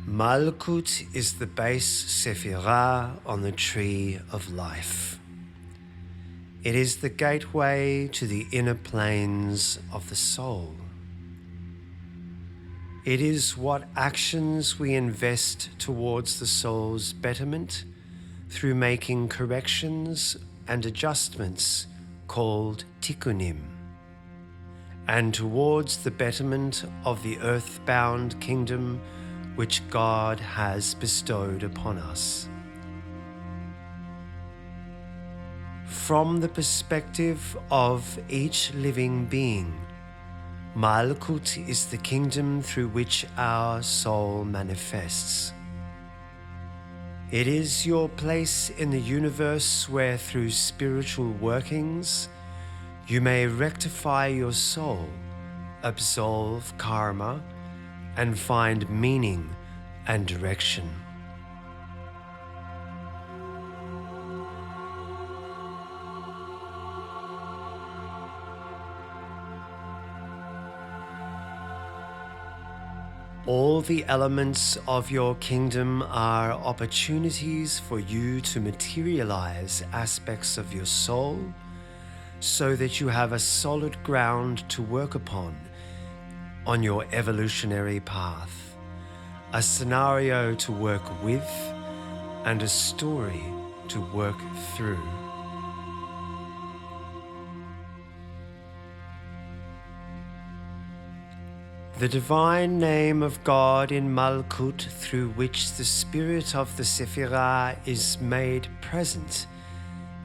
Malkuth is the base Sephirah on the tree of life. It is the gateway to the inner planes of the soul. It is what actions we invest towards the soul's betterment through making corrections and adjustments called tikkunim, and towards the betterment of the earthbound kingdom which God has bestowed upon us. From the perspective of each living being, Malkuth is the kingdom through which our soul manifests. It is your place in the universe where, through spiritual workings, you may rectify your soul, absolve karma, and find meaning and direction. All the elements of your kingdom are opportunities for you to materialize aspects of your soul so that you have a solid ground to work upon on your evolutionary path, a scenario to work with, and a story to work through. The divine name of God in Malkuth, through which the spirit of the Sephirah is made present,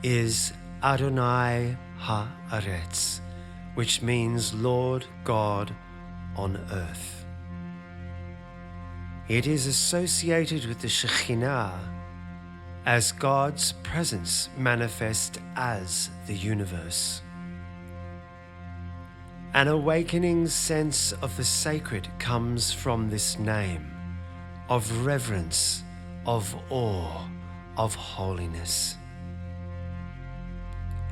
is Adonai Haaretz, which means Lord God on earth. It is associated with the Shekhinah as God's presence manifest as the universe. An awakening sense of the sacred comes from this name, of reverence, of awe, of holiness.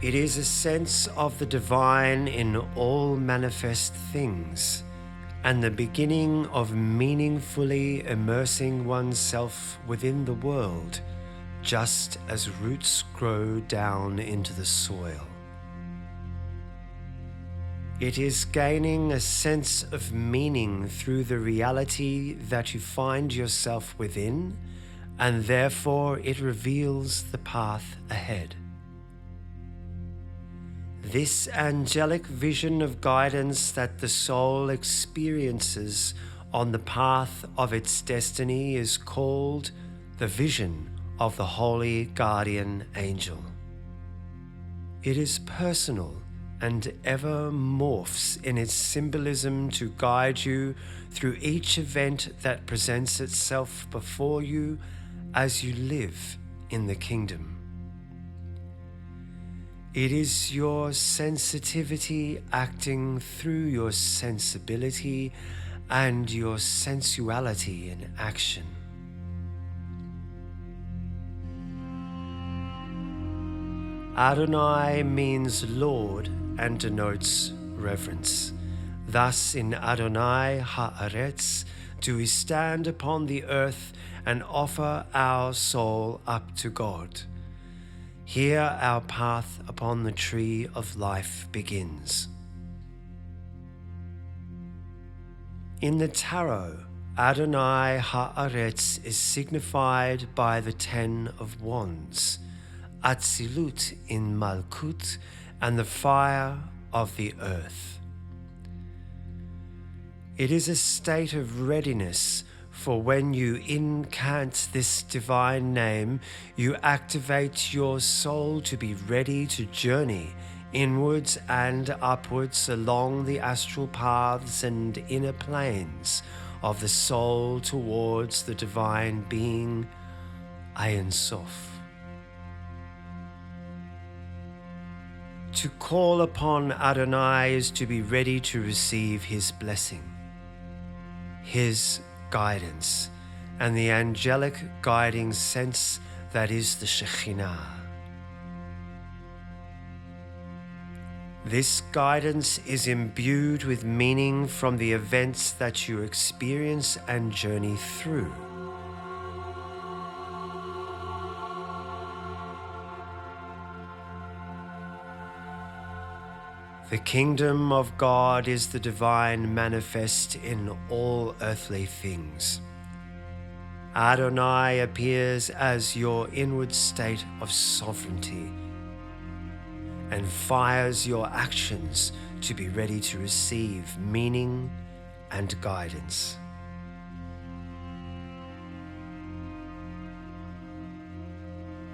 It is a sense of the divine in all manifest things, and the beginning of meaningfully immersing oneself within the world, just as roots grow down into the soil. It is gaining a sense of meaning through the reality that you find yourself within, and therefore it reveals the path ahead. This angelic vision of guidance that the soul experiences on the path of its destiny is called the vision of the holy guardian angel. It is personal and ever morphs in its symbolism to guide you through each event that presents itself before you as you live in the kingdom. It is your sensitivity acting through your sensibility and your sensuality in action. Adonai means Lord and denotes reverence. Thus in Adonai Haaretz do we stand upon the earth and offer our soul up to God. Here our path upon the tree of life begins. In the Tarot, Adonai Haaretz is signified by the 10 of Wands, Atzilut in Malkuth, and the fire of the earth. It is a state of readiness, for when you incant this divine name, you activate your soul to be ready to journey inwards and upwards along the astral paths and inner planes of the soul towards the divine being, Ein Sof. To call upon Adonai is to be ready to receive his blessing, his guidance, and the angelic guiding sense that is the Shekhinah. This guidance is imbued with meaning from the events that you experience and journey through. The kingdom of God is the divine manifest in all earthly things. Adonai appears as your inward state of sovereignty and fires your actions to be ready to receive meaning and guidance.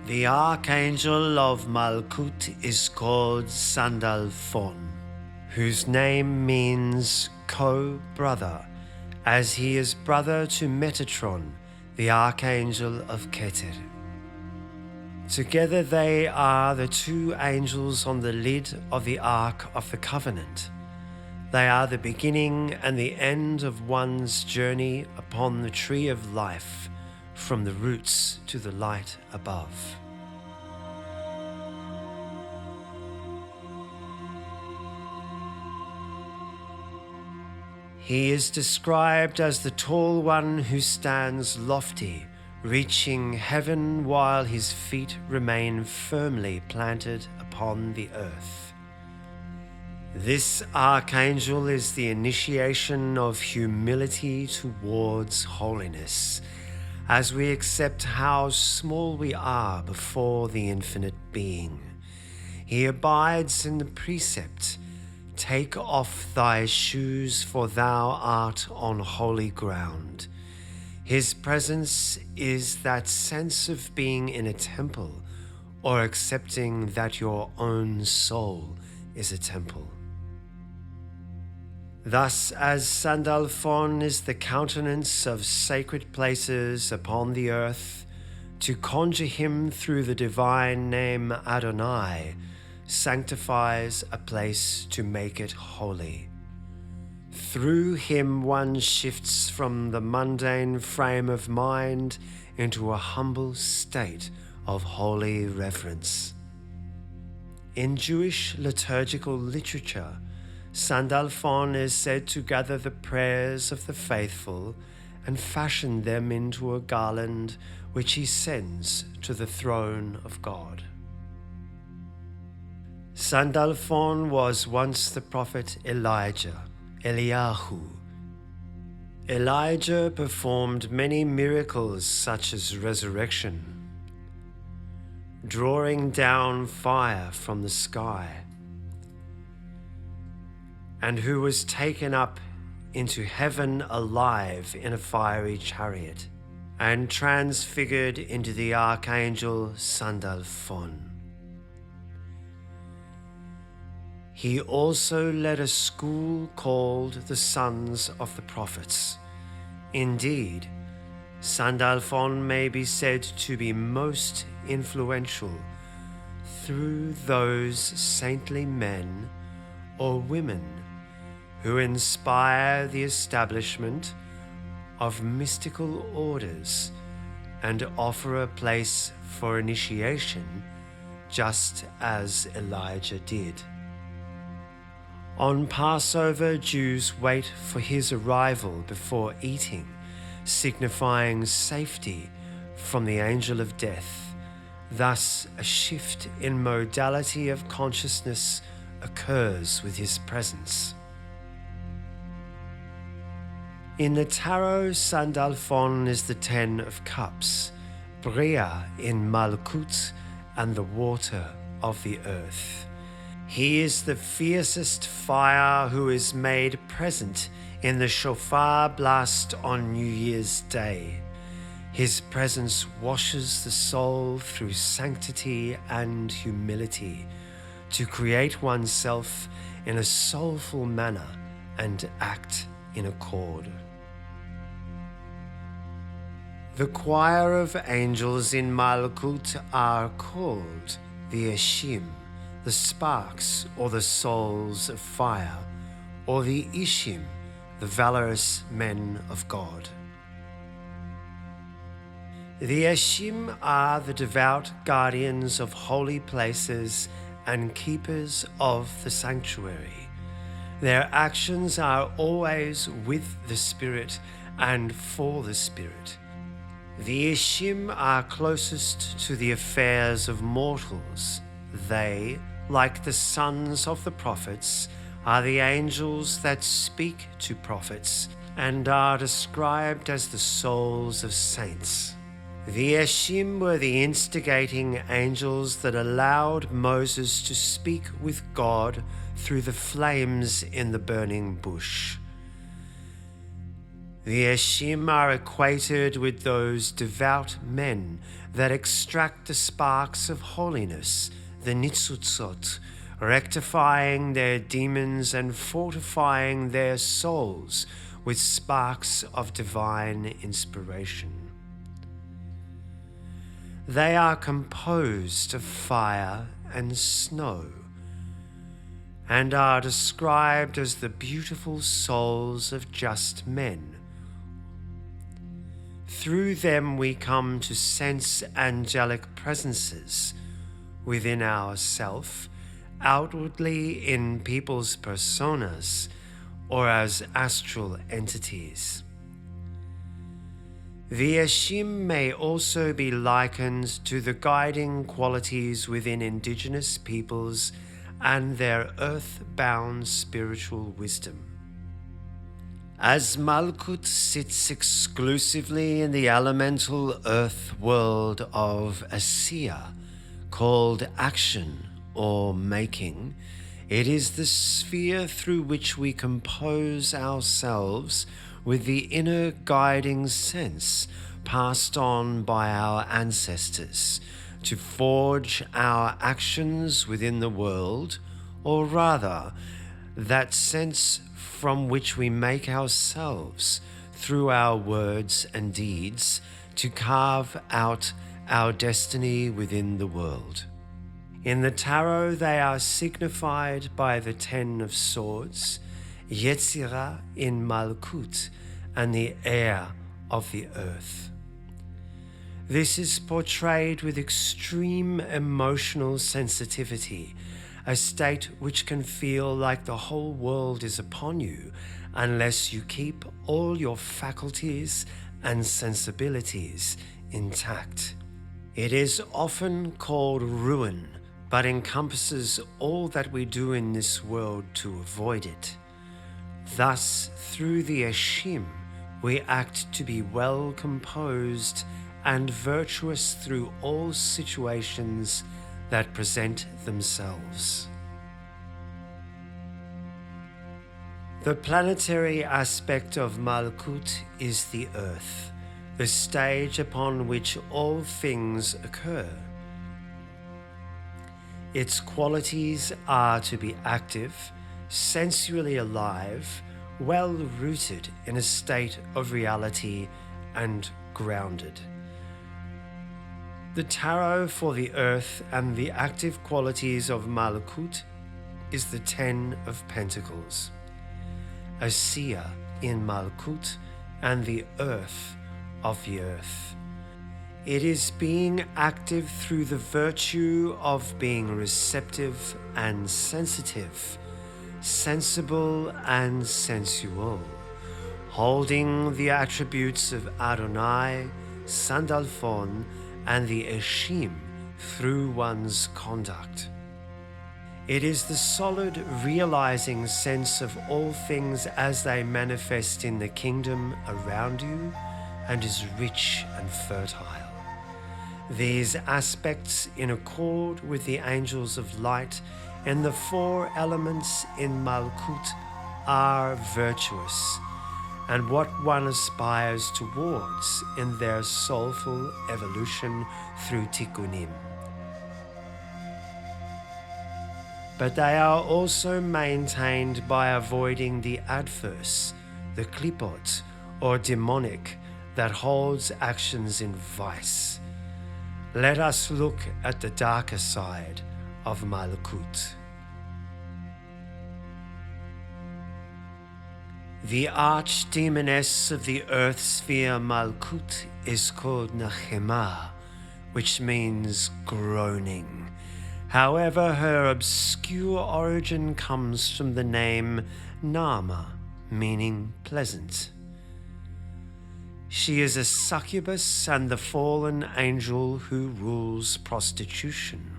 The Archangel of Malkuth is called Sandalphon, whose name means co-brother, as he is brother to Metatron, the Archangel of Keter. Together they are the two angels on the lid of the Ark of the Covenant. They are the beginning and the end of one's journey upon the tree of life, from the roots to the light above. He is described as the tall one who stands lofty, reaching heaven while his feet remain firmly planted upon the earth. This archangel is the initiation of humility towards holiness, as we accept how small we are before the infinite being. He abides in the precept, "Take off thy shoes, for thou art on holy ground." His presence is that sense of being in a temple, or accepting that your own soul is a temple. Thus, as Sandalphon is the countenance of sacred places upon the earth, to conjure him through the divine name Adonai sanctifies a place to make it holy. Through him one shifts from the mundane frame of mind into a humble state of holy reverence. In Jewish liturgical literature, Sandalphon is said to gather the prayers of the faithful and fashion them into a garland which he sends to the throne of God. Sandalphon was once the prophet Eliyahu. Elijah performed many miracles such as resurrection, drawing down fire from the sky, and who was taken up into heaven alive in a fiery chariot, and transfigured into the archangel Sandalphon. He also led a school called the Sons of the Prophets. Indeed, Sandalphon may be said to be most influential through those saintly men or women who inspire the establishment of mystical orders and offer a place for initiation, just as Elijah did. On Passover, Jews wait for his arrival before eating, signifying safety from the angel of death. Thus, a shift in modality of consciousness occurs with his presence. In the tarot, Sandalphon is the Ten of Cups, Bria in Malkuth, and the water of the earth. He is the fiercest fire who is made present in the shofar blast on New Year's Day. His presence washes the soul through sanctity and humility to create oneself in a soulful manner and act in accord. The choir of angels in Malkuth are called the Eshim, the sparks or the souls of fire, or the Ishim, the valorous men of God. The Eshim are the devout guardians of holy places and keepers of the sanctuary. Their actions are always with the Spirit and for the Spirit. The Ishim are closest to the affairs of mortals. They like the sons of the prophets, are the angels that speak to prophets and are described as the souls of saints. The Eshim were the instigating angels that allowed Moses to speak with God through the flames in the burning bush. The Eshim are equated with those devout men that extract the sparks of holiness, the nitzutzot, rectifying their demons and fortifying their souls with sparks of divine inspiration. They are composed of fire and snow, and are described as the beautiful souls of just men. Through them we come to sense angelic presences within ourself, outwardly in people's personas, or as astral entities. The Eshim may also be likened to the guiding qualities within indigenous peoples and their earth-bound spiritual wisdom. As Malkuth sits exclusively in the elemental earth world of Asiya, called action or making, it is the sphere through which we compose ourselves with the inner guiding sense passed on by our ancestors to forge our actions within the world, or rather, that sense from which we make ourselves through our words and deeds to carve out our destiny within the world. In the tarot, they are signified by the Ten of Swords, Yetzirah in Malkuth, and the air of the earth. This is portrayed with extreme emotional sensitivity, a state which can feel like the whole world is upon you unless you keep all your faculties and sensibilities intact. It is often called ruin, but encompasses all that we do in this world to avoid it. Thus, through the Eshim, we act to be well composed and virtuous through all situations that present themselves. The planetary aspect of Malkuth is the earth, the stage upon which all things occur. Its qualities are to be active, sensually alive, well rooted in a state of reality and grounded. The tarot for the earth and the active qualities of Malkuth is the Ten of Pentacles, Asiya in Malkuth, and the earth of the earth. It is being active through the virtue of being receptive and sensitive, sensible and sensual, holding the attributes of Adonai, Sandalphon, and the Eshim through one's conduct. It is the solid realizing sense of all things as they manifest in the kingdom around you and is rich and fertile. These aspects, in accord with the angels of light and the four elements in Malkuth, are virtuous, and what one aspires towards in their soulful evolution through tikkunim. But they are also maintained by avoiding the adverse, the klipot, or demonic, that holds actions in vice. Let us look at the darker side of Malkuth. The archdemoness of the earth sphere Malkuth is called Nechemah, which means groaning. However, her obscure origin comes from the name Nama, meaning pleasant. She is a succubus and the fallen angel who rules prostitution.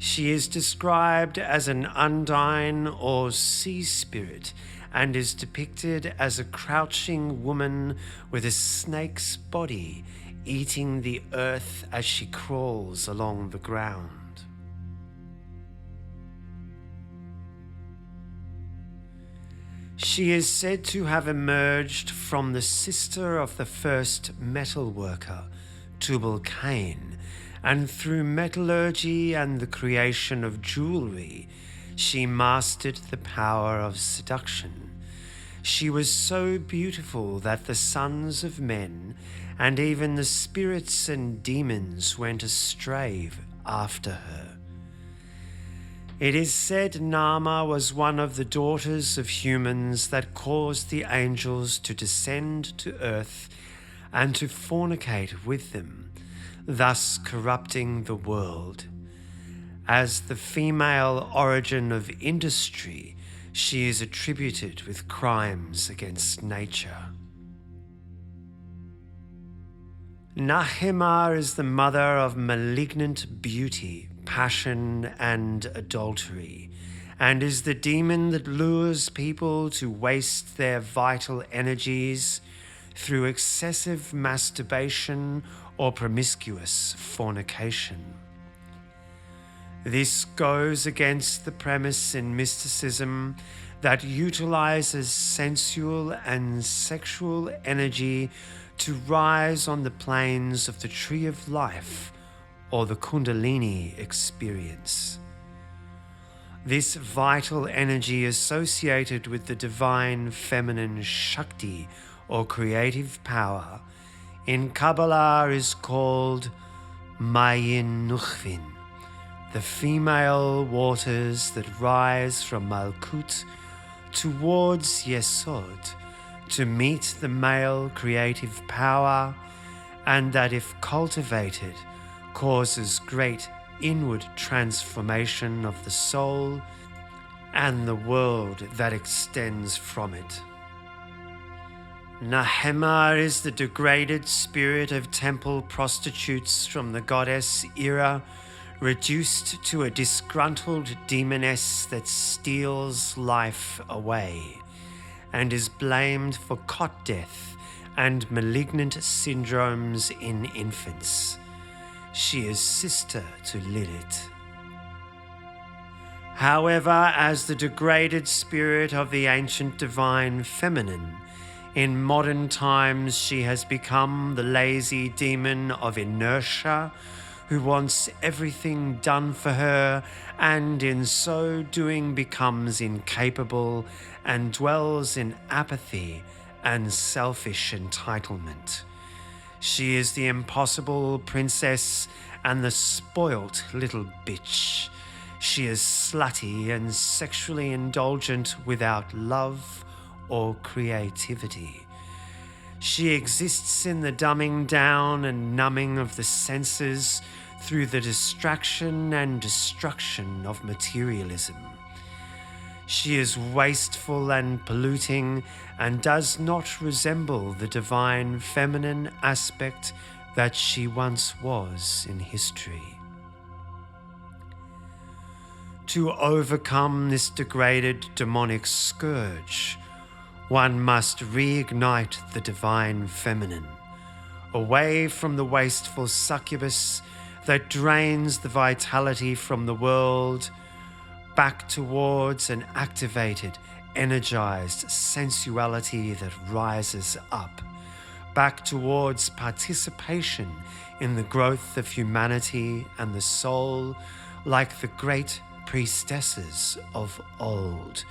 She is described as an undine or sea spirit and is depicted as a crouching woman with a snake's body eating the earth as she crawls along the ground. She is said to have emerged from the sister of the first metal worker, Tubal-Cain, and through metallurgy and the creation of jewelry, she mastered the power of seduction. She was so beautiful that the sons of men and even the spirits and demons went astray after her. It is said Nama was one of the daughters of humans that caused the angels to descend to earth and to fornicate with them, thus corrupting the world. As the female origin of industry, she is attributed with crimes against nature. Nahema is the mother of malignant beauty, passion, and adultery, and is the demon that lures people to waste their vital energies through excessive masturbation or promiscuous fornication. This goes against the premise in mysticism that utilizes sensual and sexual energy to rise on the planes of the tree of life or the Kundalini experience. This vital energy associated with the divine feminine Shakti or creative power in Kabbalah is called Mayin Nuchvin, the female waters that rise from Malkuth towards Yesod to meet the male creative power, and that if cultivated causes great inward transformation of the soul and the world that extends from it. Nahema is the degraded spirit of temple prostitutes from the goddess era, reduced to a disgruntled demoness that steals life away, and is blamed for cot death and malignant syndromes in infants. She is sister to Lilith. However, as the degraded spirit of the ancient divine feminine, in modern times she has become the lazy demon of inertia, who wants everything done for her and in so doing becomes incapable and dwells in apathy and selfish entitlement. She is the impossible princess and the spoilt little bitch. She is slutty and sexually indulgent without love or creativity. She exists in the dumbing down and numbing of the senses through the distraction and destruction of materialism. She is wasteful and polluting and does not resemble the divine feminine aspect that she once was in history. To overcome this degraded demonic scourge, one must reignite the divine feminine, away from the wasteful succubus that drains the vitality from the world, back towards an activated, energized sensuality that rises up, back towards participation in the growth of humanity and the soul, like the great priestesses of old,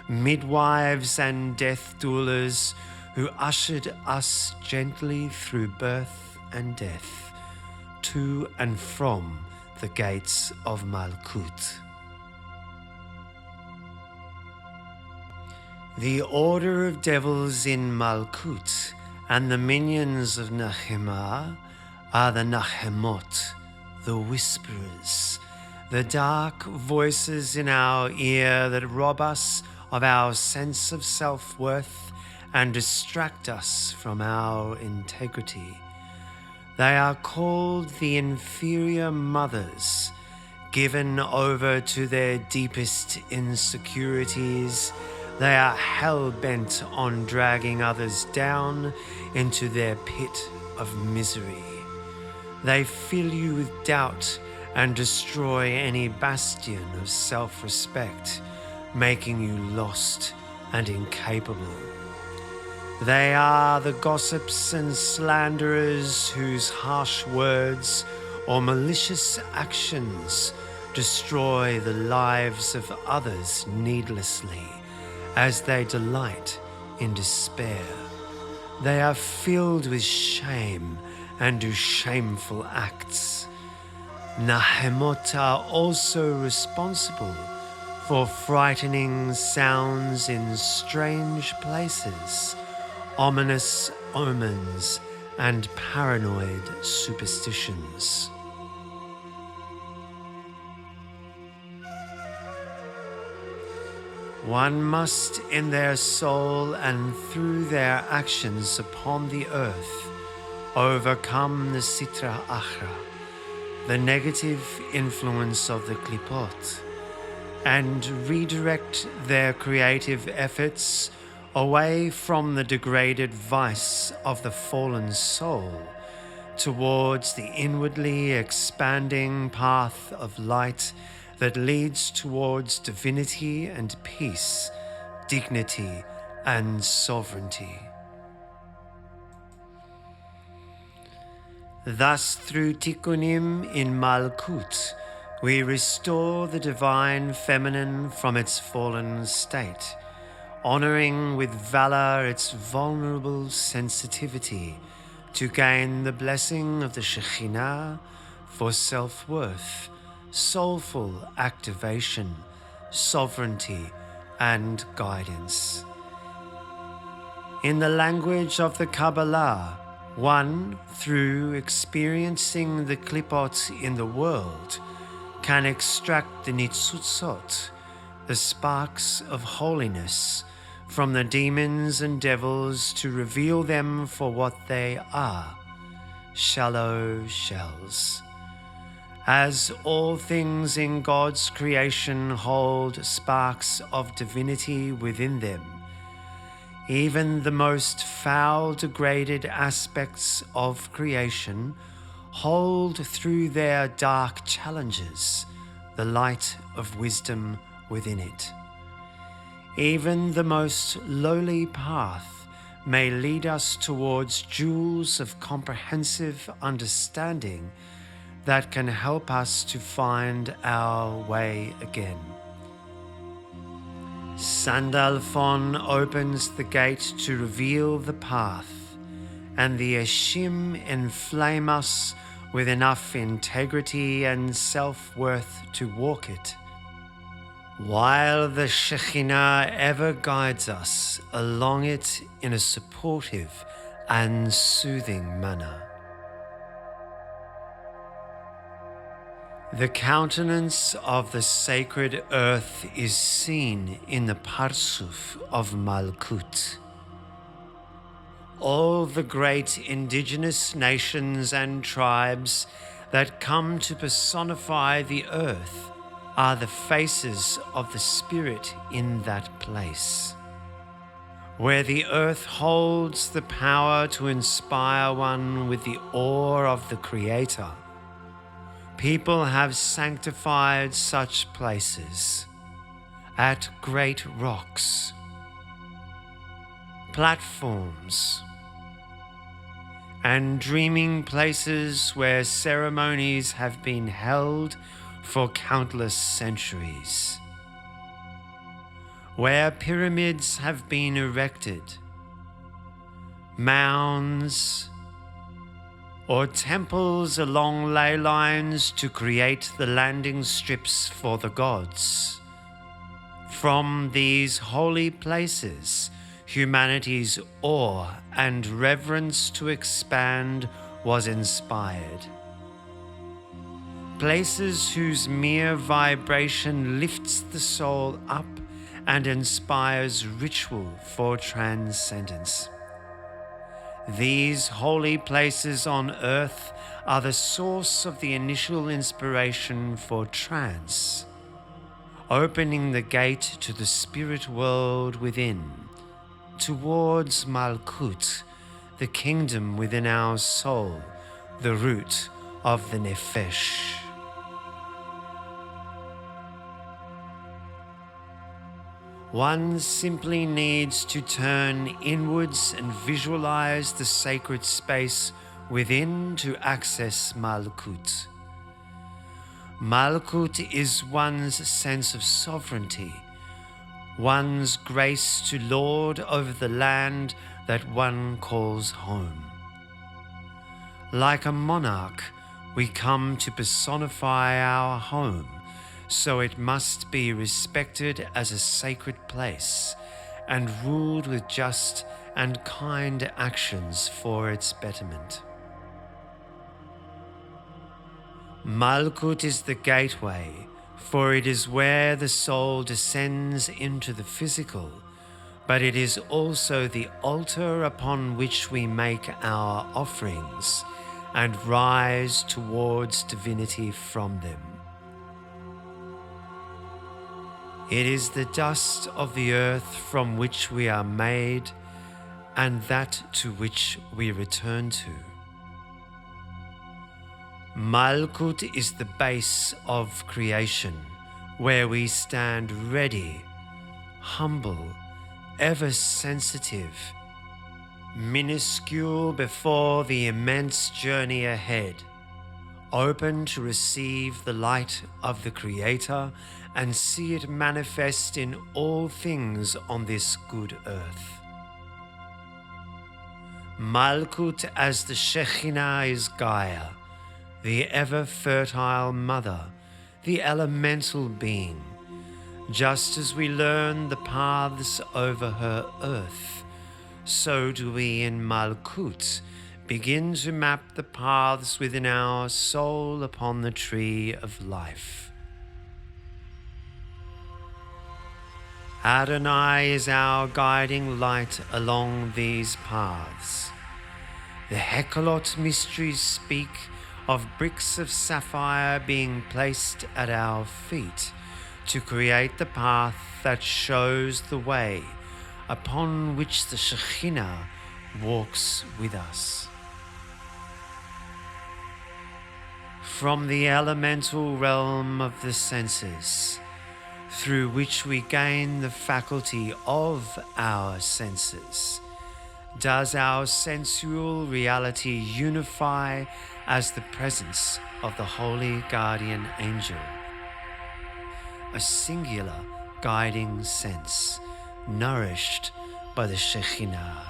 midwives and death doulas who ushered us gently through birth and death, to and from the gates of Malkuth. The order of devils in Malkuth and the minions of Nahema are the Nahemot, the whisperers, the dark voices in our ear that rob us of our sense of self-worth and distract us from our integrity. They are called the inferior mothers, Given over to their deepest insecurities, they are hell-bent on dragging others down into their pit of misery. They fill you with doubt and destroy any bastion of self-respect, making you lost and incapable. They are the gossips and slanderers whose harsh words or malicious actions destroy the lives of others needlessly, as they delight in despair. They are filled with shame and do shameful acts. Nahemot are also responsible for frightening sounds in strange places, ominous omens, and paranoid superstitions. One must, in their soul and through their actions upon the earth, overcome the Sitra Achra, the negative influence of the Klipot, and redirect their creative efforts away from the degraded vice of the fallen soul towards the inwardly expanding path of light that leads towards divinity and peace, dignity and sovereignty. Thus, through Tikkunim in Malkuth, we restore the divine feminine from its fallen state, honoring with valor its vulnerable sensitivity to gain the blessing of the Shekhinah for self-worth, soulful activation, sovereignty, and guidance. In the language of the Kabbalah, one, through experiencing the Klipot in the world, can extract the Nitzutzot, the sparks of holiness, from the demons and devils to reveal them for what they are, shallow shells. As all things in God's creation hold sparks of divinity within them, even the most foul, degraded aspects of creation hold through their dark challenges the light of wisdom within it. Even the most lowly path may lead us towards jewels of comprehensive understanding that can help us to find our way again. Sandalphon opens the gate to reveal the path, and the Eshim inflame us with enough integrity and self-worth to walk it, while the Shekhinah ever guides us along it in a supportive and soothing manner. The countenance of the sacred earth is seen in the Parsuf of Malkuth. All the great indigenous nations and tribes that come to personify the earth are the faces of the spirit in that place. Where the earth holds the power to inspire one with the awe of the Creator, people have sanctified such places at great rocks, platforms, and dreaming places where ceremonies have been held for countless centuries, where pyramids have been erected, mounds, or temples along ley lines to create the landing strips for the gods. From these holy places, humanity's awe and reverence to expand was inspired. Places whose mere vibration lifts the soul up and inspires ritual for transcendence. These holy places on earth are the source of the initial inspiration for trance, opening the gate to the spirit world within, towards Malkuth, the kingdom within our soul, the root of the Nephesh. One simply needs to turn inwards and visualize the sacred space within to access Malkuth. Malkuth is one's sense of sovereignty, one's grace to lord over the land that one calls home. Like a monarch, we come to personify our home, so it must be respected as a sacred place and ruled with just and kind actions for its betterment. Malkuth is the gateway, for it is where the soul descends into the physical, but it is also the altar upon which we make our offerings and rise towards divinity from them. It is the dust of the earth from which we are made, and that to which we return to. Malkuth is the base of creation, where we stand ready, humble, ever sensitive, minuscule before the immense journey ahead, open to receive the light of the Creator and see it manifest in all things on this good earth. Malkuth as the Shekhinah is Gaia, the ever-fertile mother, the elemental being. Just as we learn the paths over her earth, so do we in Malkuth begin to map the paths within our soul upon the tree of life. Adonai is our guiding light along these paths. The Hekalot mysteries speak of bricks of sapphire being placed at our feet to create the path that shows the way upon which the Shekhinah walks with us. From the elemental realm of the senses, through which we gain the faculty of our senses, does our sensual reality unify as the presence of the holy guardian angel, a singular guiding sense nourished by the Shekhinah.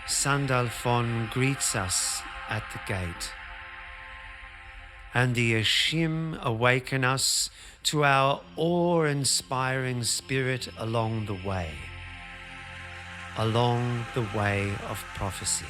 Sandalphon greets us at the gate, and the Ashim awaken us to our awe-inspiring spirit along the way of prophecy.